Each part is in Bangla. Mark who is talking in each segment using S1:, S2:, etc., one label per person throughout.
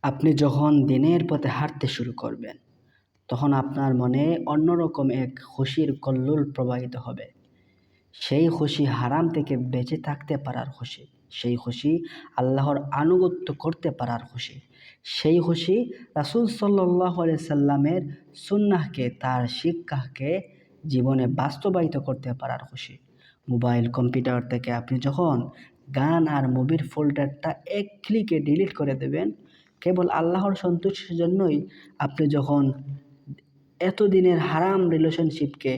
S1: আপনি যখন দিনের পথে হাঁটতে শুরু করবেন, তখন আপনার মনে অন্যরকম এক খুশির কল্লোল প্রবাহিত হবে। সেই খুশি হারাম থেকে বেঁচে থাকতে পারার খুশি, সেই খুশি আল্লাহর আনুগত্য করতে পারার খুশি, সেই খুশি রাসূল সাল্লাল্লাহু আলাইহি সাল্লামের সুন্নাহকে, তার শিক্ষাকে জীবনে বাস্তবায়িত করতে পারার খুশি। মোবাইল কম্পিউটার থেকে আপনি যখন গান আর মুভির ফোল্ডারটা এক ক্লিকে ডিলিট করে দেবেন, কেবল আল্লাহর সন্তুষ্টির জন্যই, আপনি যখন এতদিনের হারাম রিলেশনশিপকে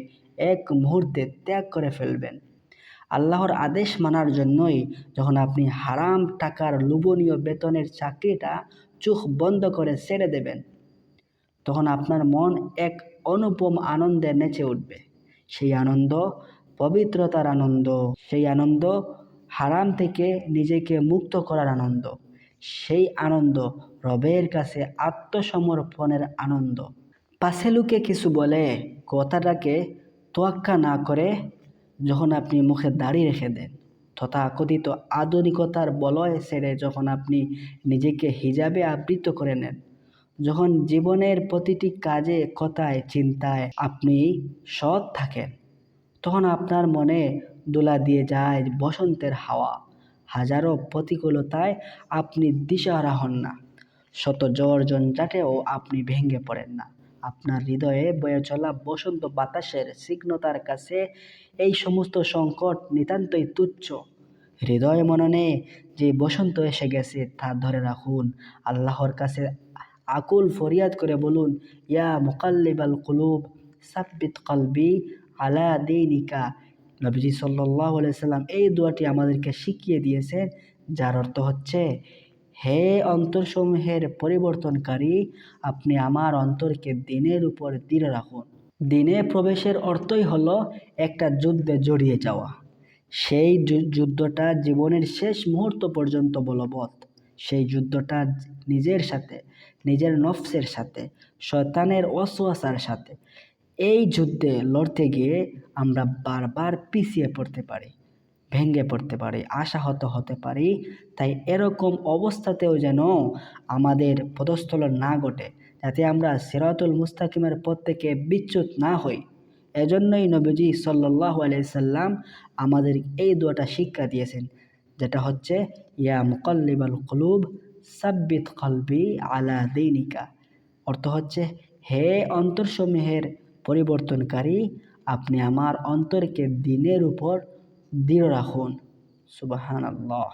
S1: এক মুহূর্তে ত্যাগ করে ফেলবেন, আল্লাহর আদেশ মানার জন্যই যখন আপনি হারাম টাকার লোভনীয় বেতনের চাকরিটা চোখ বন্ধ করে ছেড়ে দেবেন, তখন আপনার মন এক অনুপম আনন্দে নেচে উঠবে। সেই আনন্দ পবিত্রতার আনন্দ, সেই আনন্দ হারাম থেকে নিজেকে মুক্ত করার আনন্দ, সেই আনন্দ রবের কাছে আত্মসমর্পণের আনন্দ। পাছে লোকে কিছু বলে কথাটাকে তোয়াক্কা না করে যখন আপনি মুখে দাড়ি রেখে দেন, তথাকথিত আধুনিকতার বলয় ছেড়ে যখন আপনি নিজেকে হিজাবে আবৃত করে নেন, যখন জীবনের প্রতিটি কাজে, কথায়, চিন্তায় আপনি সৎ থাকেন, তখন আপনার মনে দোলা দিয়ে যায় বসন্তের হাওয়া। হাজারো প্রতিকূলতায় আপনি দিশাহারা হন না, শত ঝড় ঝঞ্ঝাটেও আপনি ভেঙে পড়েন না। আপনার হৃদয়ে বয়ে চলা বসন্ত বাতাসের স্নিগ্ধতার কাছে এই সমস্ত সংকট নিতান্তই তুচ্ছ। হৃদয় মননে যে বসন্ত এসে গেছে তা ধরে রাখুন। আল্লাহর কাছে আকুল ফরিয়াদ করে বলুন, ইয়া মুকাল্লিবাল কুলুব সাব্বিত কলবি আলা দীনিকা। নবীজি সাল্লাল্লাহু আলাইহি সাল্লাম এই দোয়াটি আমাদেরকে শিখিয়ে দিয়েছেন, যার অর্থ হচ্ছে, হে অন্তরসমূহের পরিবর্তনকারী, আপনি আমার অন্তরকে দিনের উপর দৃঢ় রাখুন। দিনে প্রবেশের অর্থই হলো একটা যুদ্ধে জড়িয়ে যাওয়া। সেই যুদ্ধটা জীবনের শেষ মুহূর্ত পর্যন্ত বলবৎ। সেই যুদ্ধটা নিজের সাথে, নিজের নফসের সাথে, শয়তানের ওয়াসওয়াসার সাথে। এই যুদ্ধে লড়তে গিয়ে আমরা বারবার পিছিয়ে পড়তে পারি, ভেঙে পড়তে পারি, আশাহত হতে পারি। তাই এরকম অবস্থাতেও যেন আমাদের পদস্থলন না ঘটে, যাতে আমরা সিরাতুল মুস্তাকিমের পথ থেকে বিচ্যুত না হই। এজন্যই নবীজি সাল্লাল্লাহু আলাইহি সাল্লাম আমাদের এই দোয়াটা শিক্ষা দিয়েছেন, যেটা হচ্ছে, ইয়া মুকাল্লিবাল কুলুব সাব্বিত কলবি আলা দীনিকা। অর্থ হচ্ছে, হে অন্তরসমূহের পরিবর্তনকারী, আপনি আমার অন্তরকে দিনের উপর দৃঢ় রাখুন। সুবহানাল্লাহ।